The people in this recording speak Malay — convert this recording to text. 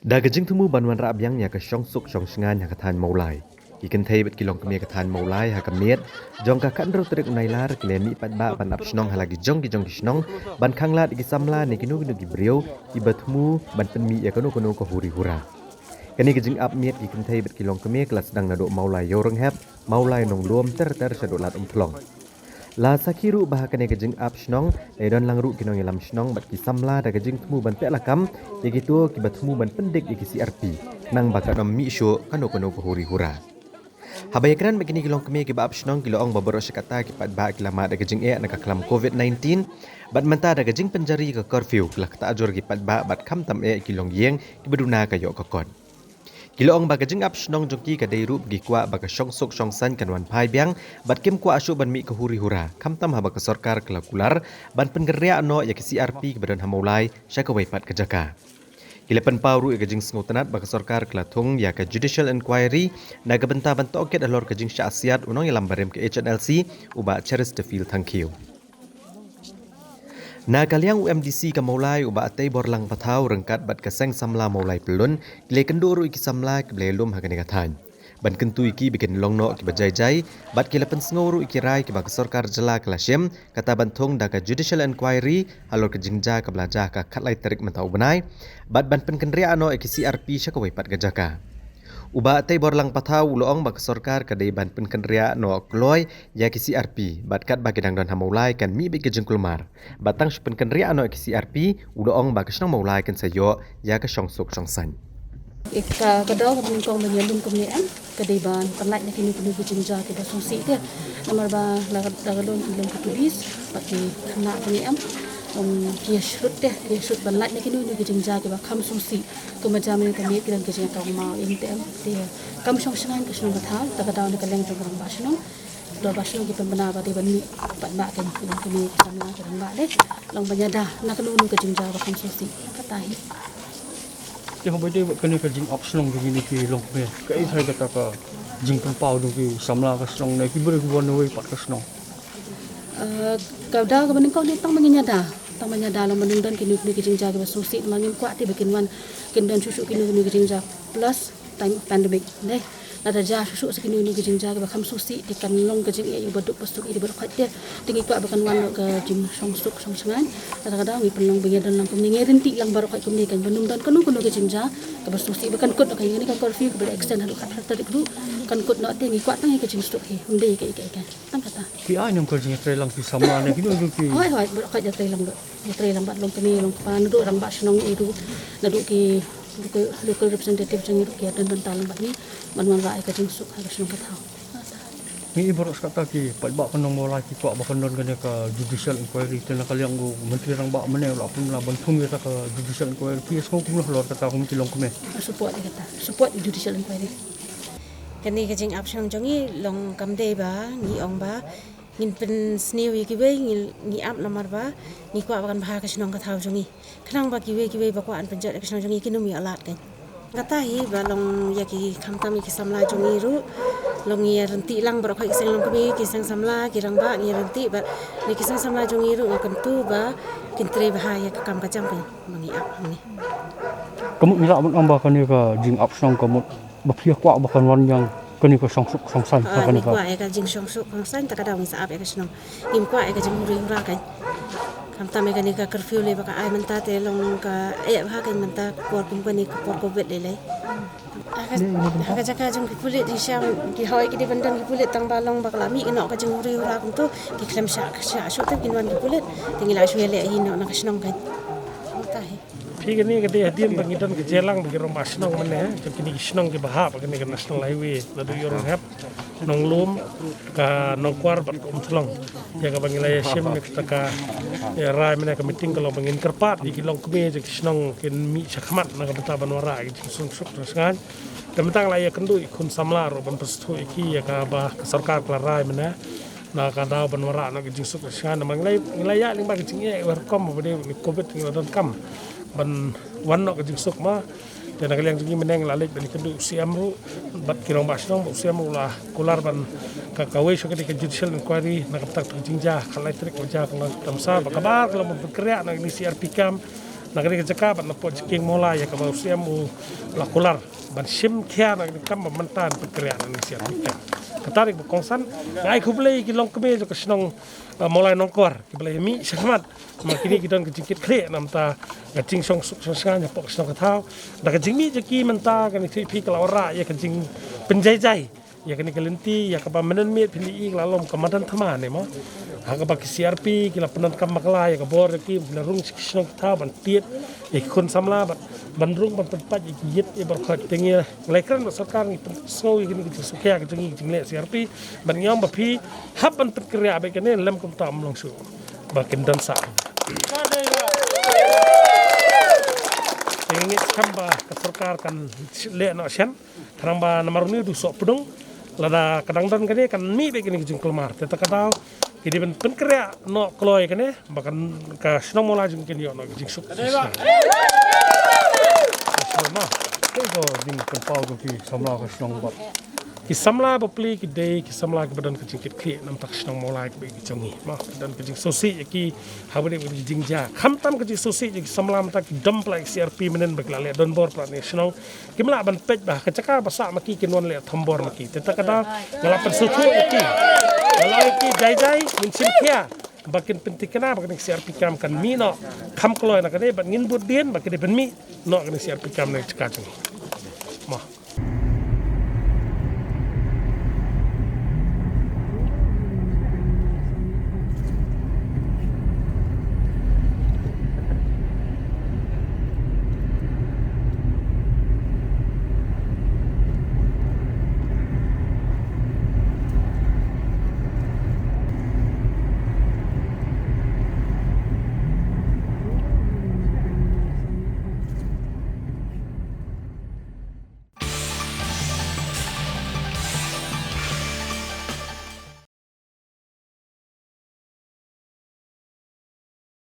Dagajing temu banwan rabyang ya ka syong suk syong sengan ya katan maulai. Ikan thai bet kilong kemia katan maulai ha kamiet jong ka kan ro trik unailar kleni pat ba ban ap snong halagi jong ki snong ban khanglat ki samla ni kinu kinu ki brio ibatmu ban penmi ya kanu kanu ko huri hura. Kani kejing ap miet ikan thai bet kilong kemia kelas sedang nado maulai yorong hep maulai nong luom ter sadolat thlong. La sakiru bahakane kejing ap snong ledon langru kinong yalam snong bat ki samla da kejing temu ban pe lakam yagitu ki batmu ban pendik iki CRP nang bakat nom mi syo kanu ko huri hura. Habayakran begini kilong kemi ki bab snong kilo ong baboro sekata ki pat ba kilama da kejing e nak kelam COVID-19 bat menta da kejing penjari ke curfew kelak ta ajur ki pat ba bat kham tam e kilong yeng ki beduna ka yo kokon. Kilo ong bagajing ap snong jongki ka dei rup gi kwa baga syong suk syong san kan wan pai biang bat kim kwa asu ban mi ka huri hura kham tam ha baga sarkar kelakular ban pengeria no ya ki CRP ki badan hamulai syaka wai pat kejaka. Kilapan pauru gajing sengutanat baga sarkar kelatung ya ka judicial inquiry naga benta bantok ket alor gajing syasiat unong yalam barem ke HNLC uba Cheris de Field thank you. Na kaliang UMDC ka maulai uba atay borlang pathaw rengkat bat kaseng samla maulai pelun kile kenduru iki samla ke belum hagani kathan. Ban kentu iki bikin longno ki bajai-jai bat kilapan sengoru iki rai ki bag sarkar jela kelasyem kata bantung da ka judicial inquiry alor ke jingja ka belajah ka khatlai tarik mentau benai bat ban penkenria ano iki CRP syakawai pat gajaka. Uba atay borlang pathaw uloong bag sarkar ka dei ban penkenria no kloy ya ki CRP bat kat bagidang don hamaulai kan mi big jengkulmar batang penkenria ano ki CRP uloong bag snong maulai kan sayo ya ka syong suk syong san. Kadang kami kong menyelum kemudian kedeban penat nak kini kini berjinja kita susi dia nomor ba lagalon ilmu ketubis bagi kena kemudian dia shoot penat nak kini kini berjinja kita kam susi kemudian kami kira kerja kau mau intem dia kam syong sengan ke syong betal kadang nak keleng jong basno do basno kita benar pada bani pat mak kan kami sama kadang mak deh long banyadah nak kenu kerja kam susi katahi. Yang boleh buat kena kerjing option begini ki long me. Kai saya kata ka jing pau tu ki samla ka snong ne ki boleh buat noi pat ka snong. Kau dah ke bening kau ni tang menyada. Tang menyada long bening dan kini kini kerjing jaga bersusi mangin kuat ti bikin wan kendan susu kini kini kerjing jaga plus time pandemic deh. Nada jah susu sekini kini kerjing jaga bakam susi di kan long kerjing ia baduk pastuk ia berkat dia tinggi kuat bahkan wan ke jing song suk song sengan kadang-kadang ni penong bagi dan lang kumningi renti lang baru kat kumni kan benum dan kanu kanu kerjing jaga ke bersusi bahkan kut kan ini kan curfew boleh extend halu kat tarik dulu kan kut nak tinggi kuat tangi kerjing stuk hi undi ke kan tang kata Ki ai nam kerjing tre lang ki samla ne ki no ki. Hoi berkat jatrai lang do jatrai lang bat long kami long pan duduk rang bat senong itu duduk ki local representative jeng itu kiat dan talang bat ni manwan rai kerjing stuk harus senong kata. Ni ibarat kata ki pat ba penong molai ki kuat ba kendon kena ka judicial inquiry tena kaliang go menteri rang ba mene la pun la bantung ya ka judicial inquiry ki sko kum lor kata kum tilong kume. Support dia kata support judicial inquiry. Kani kajing option jongi long kamde ba ni ong ba ngin pen snew ki we ngi ap namar ba ni kwa bakan bha ka snong ka thau jongi khnang ba ki we ba kwa an penjat ka snong jongi kinumi alat kan kata hi ba long ya ki khamtam ki samla jongi ru long ya renti lang bro khoi seng long kami ki sang samla ki rang ba ni renti ba ni ki sang samla jongi ru kan tu ba kin tre ba ya ka kam ka jam kan mangi ap ni Kamu mira mun amba kan ni ka jing up snong kamu ba phia kwa ba kan wan yang kani ka song suk song san ka ni ka. kwa ka jing song suk song san ta ka daw sa ap ka snong im kwa ka jing ri ra kan kam ta me ka ni ka curfew le ba ka ai menta te long ka e ba ka menta por kum ka ni ka por covid le le ka jaka jung ki pulit di syam ki hoi ki di bandan ki pulit tang balong ba kalami ino ka jing ri ra kum tu ki klem sha shu ta kin wan ki pulit tingila shu le hi no na ka snong kan ta hi Pagi ni kita hadiam bagi dan kejelang bagi rumah senang mana, jadi ni senang ke bahap bagi ni ke national highway, lalu orang hap nong lum ke nong kuar ber kumselong, jaga bagi laya sim ni kita ke rai mana ke meeting kalau bagi kerpat di kilong kumi jadi senang ke mi cakamat nak bentar banwara jadi sung suk terus kan, dan bentar laya kendu ikun samlar ban pestu iki ya ke bah sarkar kelarai mana. Nak kada banwara nak jadi suk terus kan, manglai laya ling bagi cingye welcome bagi covid tinggal dan kam. Ban wan nok jing suk ma dan kalian jingi meneng lalik dan kedu siam ru bat kirong basnong siam ulah kular ban ka kawe so ke judicial inquiry nak tak jingja kalai trik wajah kalau tamsa bakabar kalau berkerja nak ni CRP kam nak ni jaka ban napot king mola ya ka ba siamu la kular ban sim khia nak kam mantan pekrian ni sia katarik kongsan ngai khublei ki long keme jo kasnong molai nongkor ki blai mi sakamat makini kita kecikit kre namta kacing song song nya pok kasnong kathau da kacing mi je ki menta kan pi kalawara ya kacing penjai-jai ya kini kelenti ya kapa menen mit pili ing lalom kamadan thama ne mo ha ka bak CRP kila penan kam makla ya ka bor ki na rung kisnong kathau ban tiet e kon samla ban rung ban tempat yit e bar khat tengi lekran sarkar ni snow kini ki sukya ka jengi jingle CRP ban nyam ba phi hab ban pekria ba kene lem kum tam long su ba kin dan sa ini kamba ka sarkar kan le no sian karamba namar ni du so pudung lada kadang dan kene kan mi be kini jing kelmar teta kadau kini ben pekria no kloy kene bakan ka snong mola jing kini no jing suk ma ko ding kan pau ko ki samla ka snong bat ki samla bopli ki dei ki samla ki badan kecing kit kri nam tak snong molai ki ki jongi ma dan kecing sosi ki habade ki jingja khamtam kecing sosi ki samla mata ki dam plai CRP menen baklale don bor pra ni snong ki mala ban pej bah kecaka basa maki ki non le thambor maki teta kada ngalapan sutu ki ngalai ki jai min sim khia bakin pentikna bakin CRP kam kan mi no kham kloy na kade ban ngin bud dien bakin ben mi no kan CRP kam ne caka jongi ma